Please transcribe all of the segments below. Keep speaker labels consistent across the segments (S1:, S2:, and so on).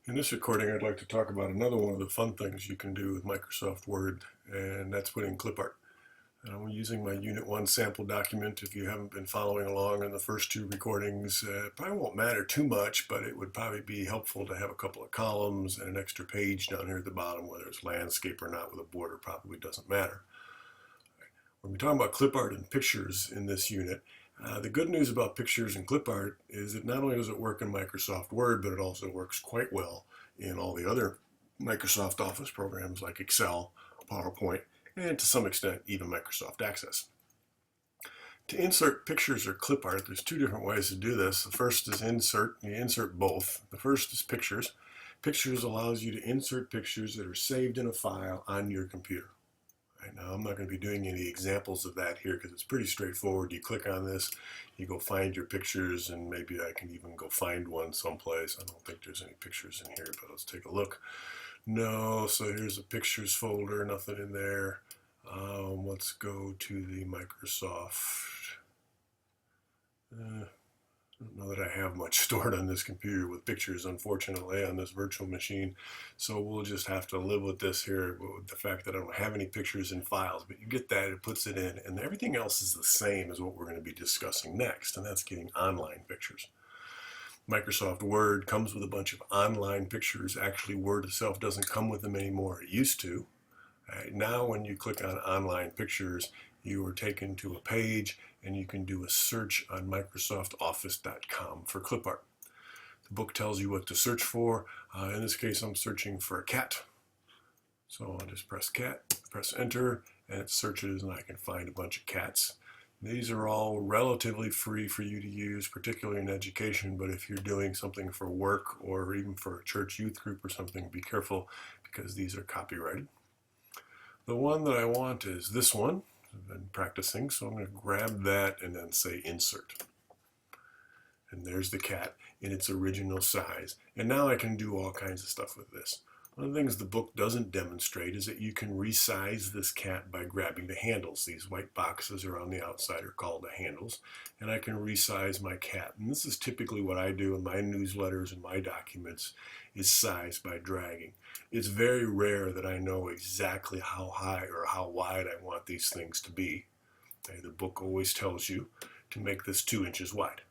S1: In this recording, I'd like to talk about another one of the fun things you can do with Microsoft Word, and that's putting clip art. And I'm using my Unit 1 sample document. If you haven't been following along in the first two recordings, it probably won't matter too much, but it would probably be helpful to have a couple of columns and an extra page down here at the bottom, whether it's landscape or not with a border probably doesn't matter. When we're talking about clip art and pictures in this unit, the good news about pictures and clip art is that not only does it work in Microsoft Word, but it also works quite well in all the other Microsoft Office programs like Excel, PowerPoint, and to some extent even Microsoft Access. To insert pictures or clip art, there's two different ways to do this. The first is insert. You insert both. The first is pictures. Pictures allows you to insert pictures that are saved in a file on your computer. Right now, I'm not going to be doing any examples of that here because it's pretty straightforward. You click on this, you go find your pictures, and maybe I can even go find one someplace. I don't think there's any pictures in here, but let's take a look. No, so here's a pictures folder, nothing in there. Let's go to the Microsoft. I don't know that I have much stored on this computer with pictures, unfortunately, on this virtual machine. So we'll just have to live with this here, with the fact that I don't have any pictures in files. But you get that, it puts it in, and everything else is the same as what we're going to be discussing next, and that's getting online pictures. Microsoft Word comes with a bunch of online pictures. Actually, Word itself doesn't come with them anymore. It used to. Now when you click on online pictures, you are taken to a page and you can do a search on microsoftoffice.com for clip art. The book tells you what to search for. In this case, I'm searching for a cat. So I'll just press cat, press enter, and it searches and I can find a bunch of cats. These are all relatively free for you to use, particularly in education, but if you're doing something for work or even for a church youth group or something, be careful because these are copyrighted. The one that I want is this one. I've been practicing, so I'm going to grab that and then say insert. And there's the cat in its original size. And now I can do all kinds of stuff with this. One of the things the book doesn't demonstrate is that you can resize this cat by grabbing the handles. These white boxes are on the outside are called the handles. And I can resize my cat. And this is typically what I do in my newsletters and my documents is size by dragging. It's very rare that I know exactly how high or how wide I want these things to be. The book always tells you to make this 2 inches wide.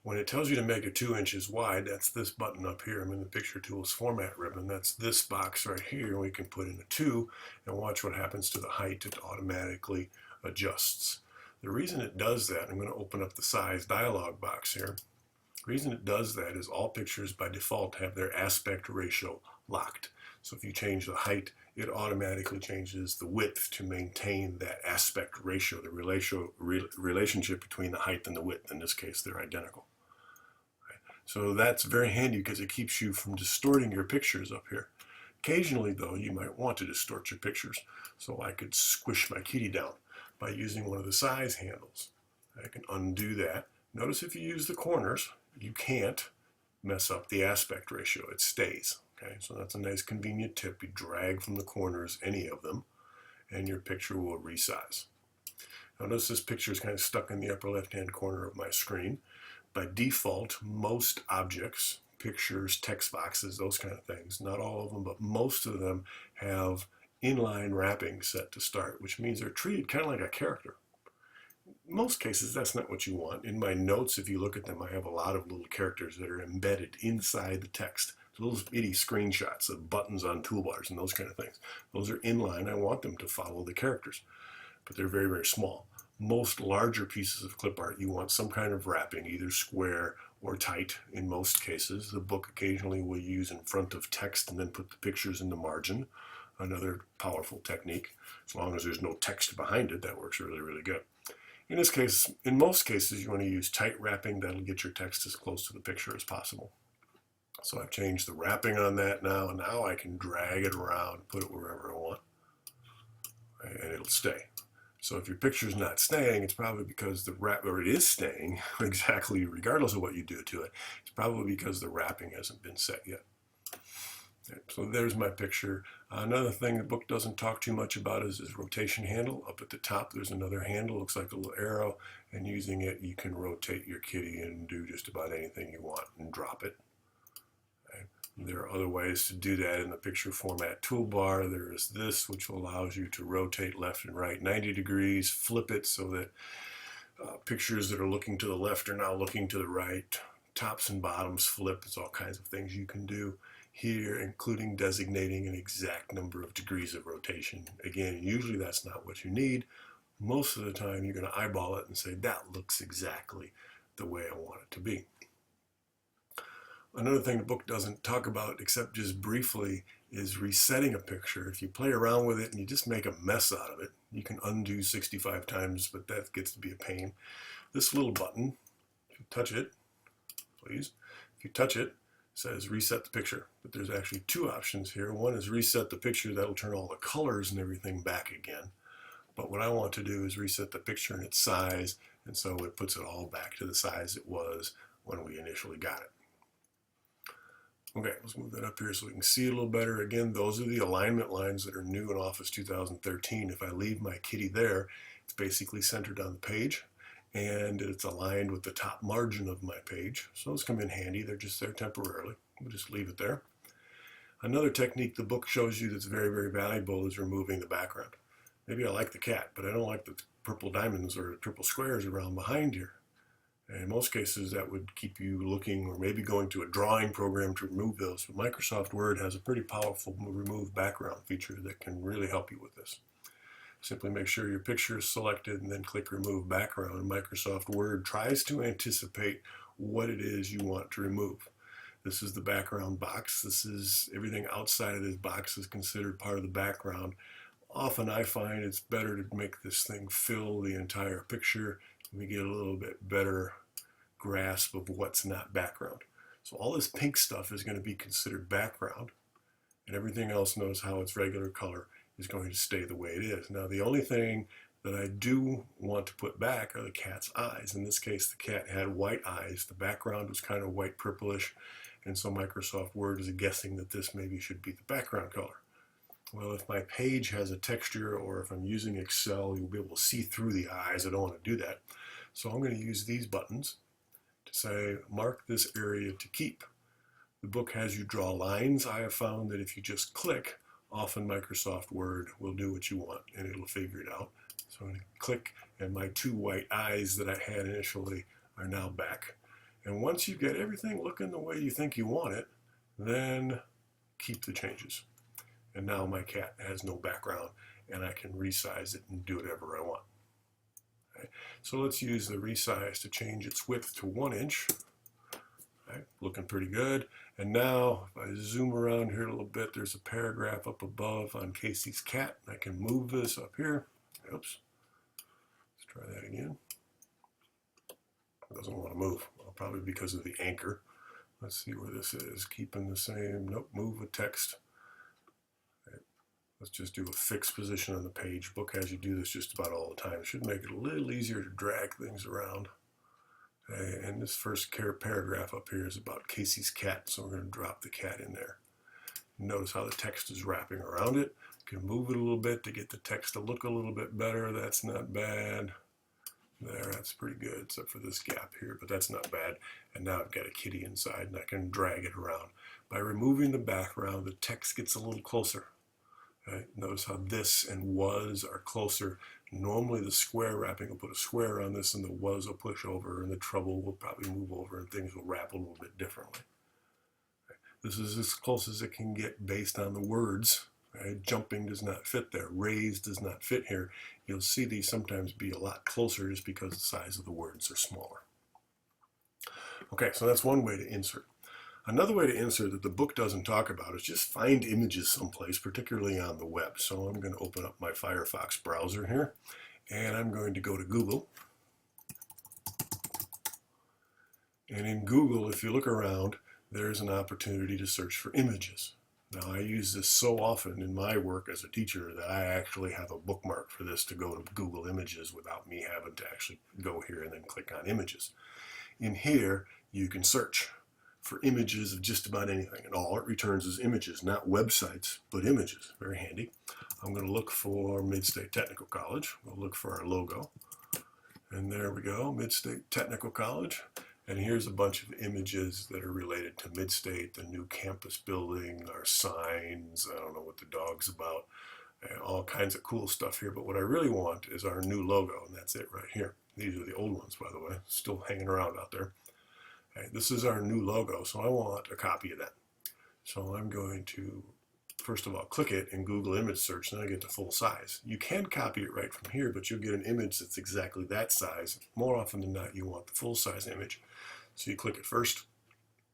S1: When it tells you to make it 2 inches wide, that's this button up here. I'm in the Picture Tools Format ribbon. That's this box right here. We can put in a 2 and watch what happens to the height. It automatically adjusts. The reason it does that, I'm going to open up the size dialog box here. The reason it does that is all pictures by default have their aspect ratio locked. So if you change the height, it automatically changes the width to maintain that aspect ratio, the relationship between the height and the width. In this case, they're identical. So that's very handy because it keeps you from distorting your pictures up here. Occasionally, though, you might want to distort your pictures. So I could squish my kitty down by using one of the size handles. I can undo that. Notice if you use the corners, you can't mess up the aspect ratio. It stays. Okay, so that's a nice convenient tip. You drag from the corners, any of them, and your picture will resize. Notice this picture is kind of stuck in the upper left-hand corner of my screen. By default, most objects, pictures, text boxes, those kind of things, not all of them, but most of them have inline wrapping set to start, which means they're treated kind of like a character. In most cases, that's not what you want. In my notes, if you look at them, I have a lot of little characters that are embedded inside the text. So those itty screenshots of buttons on toolbars and those kind of things. Those are inline. I want them to follow the characters, but they're very, very small. Most larger pieces of clip art, you want some kind of wrapping, either square or tight in most cases. The book occasionally will use in front of text and then put the pictures in the margin. Another powerful technique. As long as there's no text behind it, that works really, really good. In this case, in most cases, you want to use tight wrapping. That'll get your text as close to the picture as possible. So I've changed the wrapping on that now, and now I can drag it around, put it wherever I want, and it'll stay. So if your picture's not staying, it's probably because the wrap, or it is staying exactly regardless of what you do to it. It's probably because the wrapping hasn't been set yet. Okay, so there's my picture. Another thing the book doesn't talk too much about is this rotation handle. Up at the top, there's another handle, looks like a little arrow, and using it, you can rotate your kitty and do just about anything you want and drop it. There are other ways to do that in the picture format toolbar. There is this, which allows you to rotate left and right 90 degrees, flip it so that pictures that are looking to the left are now looking to the right. Tops and bottoms flip. There's all kinds of things you can do here, including designating an exact number of degrees of rotation. Again, usually that's not what you need. Most of the time you're going to eyeball it and say, that looks exactly the way I want it to be. Another thing the book doesn't talk about, except just briefly, is resetting a picture. If you play around with it and you just make a mess out of it, you can undo 65 times, but that gets to be a pain. This little button, if you touch it, please, if you touch it, says reset the picture. But there's actually two options here. One is reset the picture. That'll turn all the colors and everything back again. But what I want to do is reset the picture in its size, and so it puts it all back to the size it was when we initially got it. Okay, let's move that up here so we can see a little better. Again, those are the alignment lines that are new in Office 2013. If I leave my kitty there, it's basically centered on the page, and it's aligned with the top margin of my page. So those come in handy. They're just there temporarily. We'll just leave it there. Another technique the book shows you that's very, very valuable is removing the background. Maybe I like the cat, but I don't like the purple diamonds or triple squares around behind here. And in most cases, that would keep you looking or maybe going to a drawing program to remove those. But Microsoft Word has a pretty powerful remove background feature that can really help you with this. Simply make sure your picture is selected and then click Remove Background. And Microsoft Word tries to anticipate what it is you want to remove. This is the background box. This is everything outside of this box is considered part of the background. Often I find it's better to make this thing fill the entire picture. We get a little bit better grasp of what's not background. So all this pink stuff is going to be considered background, and everything else, notice how its regular color is going to stay the way it is. Now the only thing that I do want to put back are the cat's eyes. In this case, the cat had white eyes. The background was kind of white purplish, and so Microsoft Word is guessing that this maybe should be the background color. Well, if my page has a texture, or if I'm using Excel, you'll be able to see through the eyes. I don't want to do that. So I'm going to use these buttons to say, mark this area to keep. The book has you draw lines. I have found that if you just click, often Microsoft Word will do what you want and it'll figure it out. So I'm going to click, and my two white eyes that I had initially are now back. And once you get everything looking the way you think you want it, then keep the changes. And now my cat has no background, and I can resize it and do whatever I want. Okay. So let's use the resize to change its width to 1 inch. Okay. Looking pretty good. And now, if I zoom around here a little bit, there's a paragraph up above on Casey's cat. I can move this up here. Oops. Let's try that again. It doesn't want to move. Well, probably because of the anchor. Let's see where this is. Keeping the same. Nope, move with text. Let's just do a fixed position on the page. Book has you do this just about all the time. It should make it a little easier to drag things around. Okay, and this first paragraph up here is about Casey's cat, so we're going to drop the cat in there. Notice how the text is wrapping around it. You can move it a little bit to get the text to look a little bit better. That's not bad. There, that's pretty good, except for this gap here, but that's not bad. And now I've got a kitty inside, and I can drag it around. By removing the background, the text gets a little closer. Right? Notice how this and was are closer. Normally the square wrapping will put a square on this, and the was will push over, and the trouble will probably move over, and things will wrap a little bit differently. Right? This is as close as it can get based on the words. Right? Jumping does not fit there. Raised does not fit here. You'll see these sometimes be a lot closer just because the size of the words are smaller. Okay, so that's one way to insert. Another way to insert that the book doesn't talk about is just find images someplace, particularly on the web. So I'm going to open up my Firefox browser here, and I'm going to go to Google. And in Google, if you look around, there's an opportunity to search for images. Now, I use this so often in my work as a teacher that I actually have a bookmark for this to go to Google Images without me having to actually go here and then click on images. In here, you can search for images of just about anything, and all it returns is images, not websites, but images. Very handy. I'm going to look for Mid-State Technical College. We'll look for our logo, and there we go, Mid-State Technical College. And here's a bunch of images that are related to Midstate, the new campus building, our signs, I don't know what the dog's about, and all kinds of cool stuff here. But what I really want is our new logo, and that's it right here. These are the old ones, by the way, still hanging around out there. Okay, this is our new logo, so I want a copy of that. So I'm going to, first of all, click it in Google image search, and then I get the full size. You can copy it right from here, but you'll get an image that's exactly that size. More often than not, you want the full size image. So you click it first,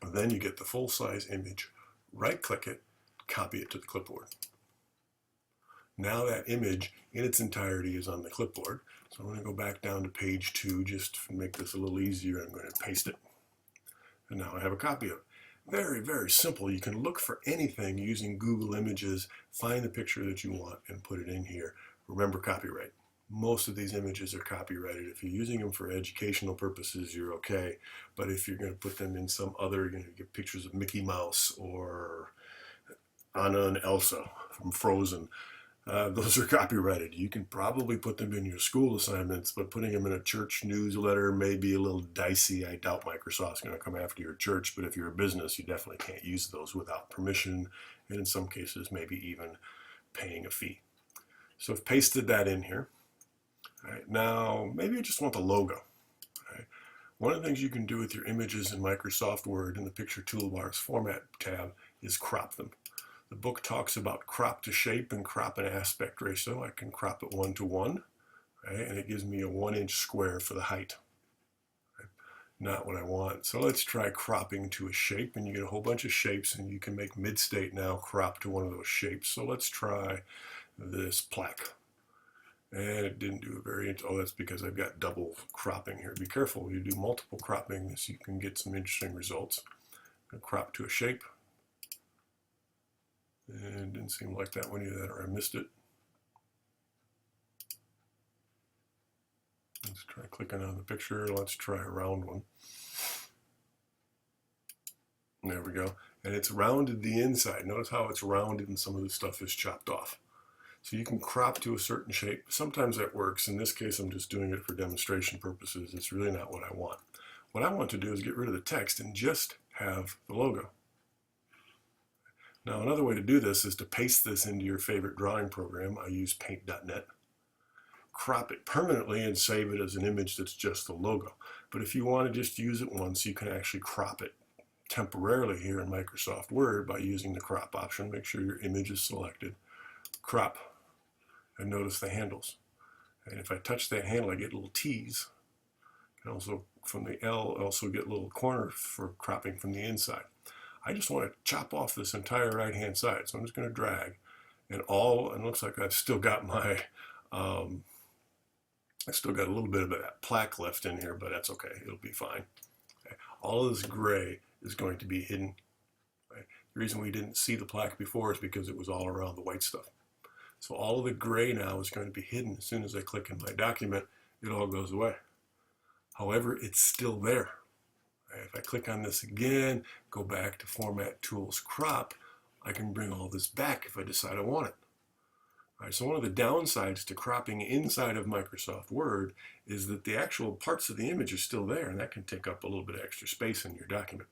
S1: and then you get the full size image, right click it, copy it to the clipboard. Now that image in its entirety is on the clipboard. So I'm going to go back down to page 2 just to make this a little easier. I'm going to paste it. And now I have a copy of it. Very, very simple. You can look for anything using Google Images, find the picture that you want, and put it in here. Remember copyright. Most of these images are copyrighted. If you're using them for educational purposes, you're okay. But if you're going to put them in some other, you're going to get pictures of Mickey Mouse or Anna and Elsa from Frozen, those are copyrighted. You can probably put them in your school assignments, but putting them in a church newsletter may be a little dicey. I doubt Microsoft's going to come after your church, but if you're a business, you definitely can't use those without permission, and in some cases, maybe even paying a fee. So I've pasted that in here. All right, now, maybe I just want the logo. All right. One of the things you can do with your images in Microsoft Word in the Picture Toolbar's Format tab is crop them. The book talks about crop to shape and crop and aspect ratio. I can crop it 1:1, right? And it gives me a 1-inch square for the height. Right? Not what I want. So let's try cropping to a shape, and you get a whole bunch of shapes, and you can make Midstate now crop to one of those shapes. So let's try this plaque. And it didn't do a very, oh, that's because I've got double cropping here. Be careful, you do multiple cropping so you can get some interesting results. I'm going to crop to a shape. And it didn't seem like that one either, or I missed it. Let's try clicking on the picture. Let's try a round one. There we go. And it's rounded the inside. Notice how it's rounded and some of the stuff is chopped off. So you can crop to a certain shape. Sometimes that works. In this case, I'm just doing it for demonstration purposes. It's really not what I want. What I want to do is get rid of the text and just have the logo. Now, another way to do this is to paste this into your favorite drawing program. I use paint.net. Crop it permanently and save it as an image that's just the logo. But if you want to just use it once, you can actually crop it temporarily here in Microsoft Word by using the crop option. Make sure your image is selected. Crop. And notice the handles. And if I touch that handle, I get little T's. And also from the L, I also get little corners for cropping from the inside. I just want to chop off this entire right-hand side. So I'm just going to drag. And it looks like I've still got my, I still got a little bit of that plaque left in here, but that's okay. It'll be fine. Okay. All of this gray is going to be hidden. Right? The reason we didn't see the plaque before is because it was all around the white stuff. So all of the gray now is going to be hidden. As soon as I click in my document, it all goes away. However, it's still there. If I click on this again, go back to Format Tools Crop, I can bring all this back if I decide I want it. All right, so one of the downsides to cropping inside of Microsoft Word is that the actual parts of the image are still there, and that can take up a little bit of extra space in your document.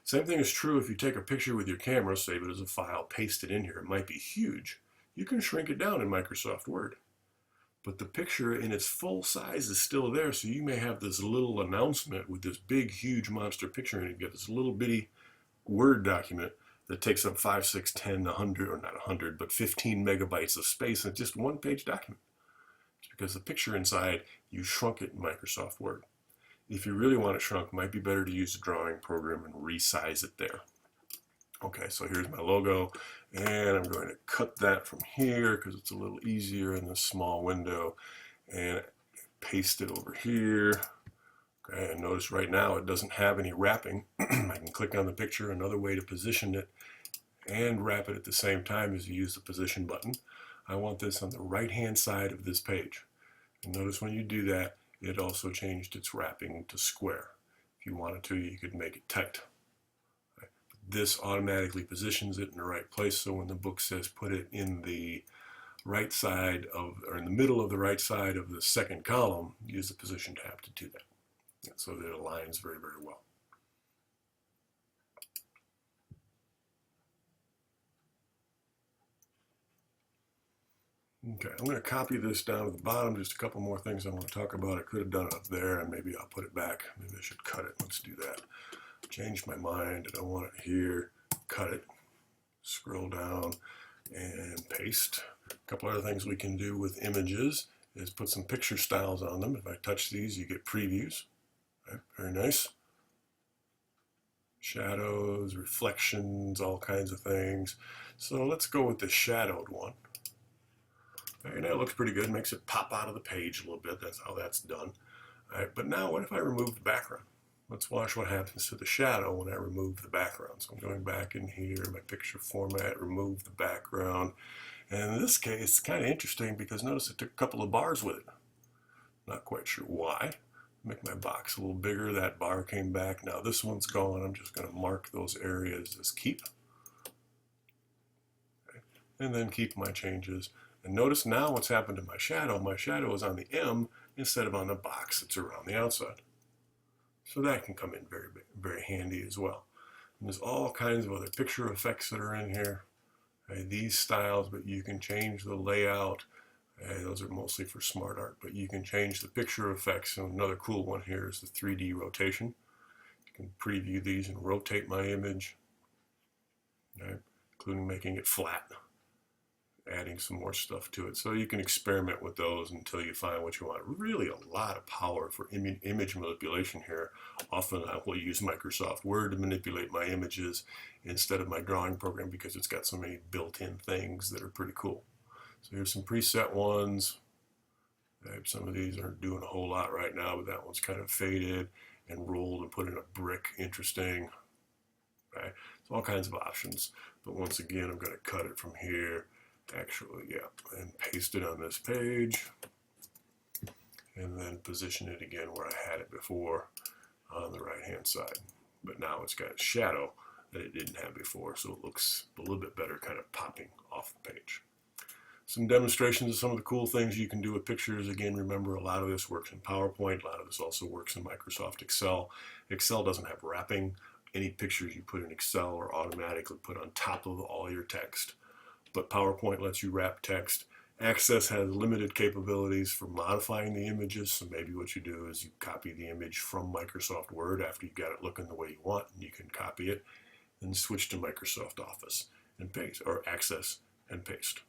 S1: Same thing is true if you take a picture with your camera, save it as a file, paste it in here. It might be huge. You can shrink it down in Microsoft Word. But the picture in its full size is still there, so you may have this little announcement with this big, huge monster picture, and you get this little bitty Word document that takes up 5, 6, 10, 100, or not 100, but 15 megabytes of space in just one-page document. It's because the picture inside, you shrunk it in Microsoft Word. If you really want it shrunk, it might be better to use the drawing program and resize it there. Okay, so here's my logo, and I'm going to cut that from here because it's a little easier in this small window, and paste it over here. Okay, and notice right now it doesn't have any wrapping. I can click on the picture, another way to position it, and wrap it at the same time as you use the position button. I want this on the right-hand side of this page. And notice when you do that, it also changed its wrapping to square. If you wanted to, you could make it tight. This automatically positions it in the right place, so when the book says put it in the right side of, or in the middle of the right side of the second column, use the position tab to do that. so that it aligns very, very well. Okay, I'm going to copy this down to the bottom. Just a couple more things I want to talk about. I could have done it up there, and maybe I'll put it back. Maybe I should cut it. Let's do that. Change my mind. I don't want it here. Cut it. Scroll down and paste. A couple other things we can do with images is put some picture styles on them. If I touch these, you get previews. Okay, very nice. Shadows, reflections, all kinds of things. So let's go with the shadowed one. And that looks pretty good. Makes it pop out of the page a little bit. That's how that's done. All right, but now what if I remove the background? Let's watch what happens to the shadow when I remove the background. So I'm going back in here, my picture format, remove the background. And in this case, it's kind of interesting because notice it took a couple of bars with it. Not quite sure why. Make my box a little bigger. That bar came back. Now this one's gone. I'm just going to mark those areas as keep. Okay. And then keep my changes. And notice now what's happened to my shadow. My shadow is on the M instead of on the box that's around the outside. So that can come in very, very handy as well. And there's all kinds of other picture effects that are in here. Okay, these styles, but you can change the layout. Those are mostly for smart art, but you can change the picture effects. And another cool one here is the 3D rotation. You can preview these and rotate my image, okay, including making it flat, adding some more stuff to it. So you can experiment with those until you find what you want. Really a lot of power for image manipulation here. Often I will use Microsoft Word to manipulate my images instead of my drawing program because it's got so many built-in things that are pretty cool. So here's some preset ones. Some of these aren't doing a whole lot right now, but that one's kind of faded and rolled and put in a brick. Interesting. Right? So all kinds of options. But once again, I'm going to cut it from here. Actually, yeah, and paste it on this page. And then position it again where I had it before on the right-hand side. But now it's got a shadow that it didn't have before, so it looks a little bit better kind of popping off the page. Some demonstrations of some of the cool things you can do with pictures. Again, remember a lot of this works in PowerPoint. A lot of this also works in Microsoft Excel. Excel doesn't have wrapping. Any pictures you put in Excel are automatically put on top of all your text. But PowerPoint lets you wrap text. Access has limited capabilities for modifying the images. So maybe what you do is you copy the image from Microsoft Word after you've got it looking the way you want, and you can copy it and switch to Microsoft Office and paste, or Access and paste.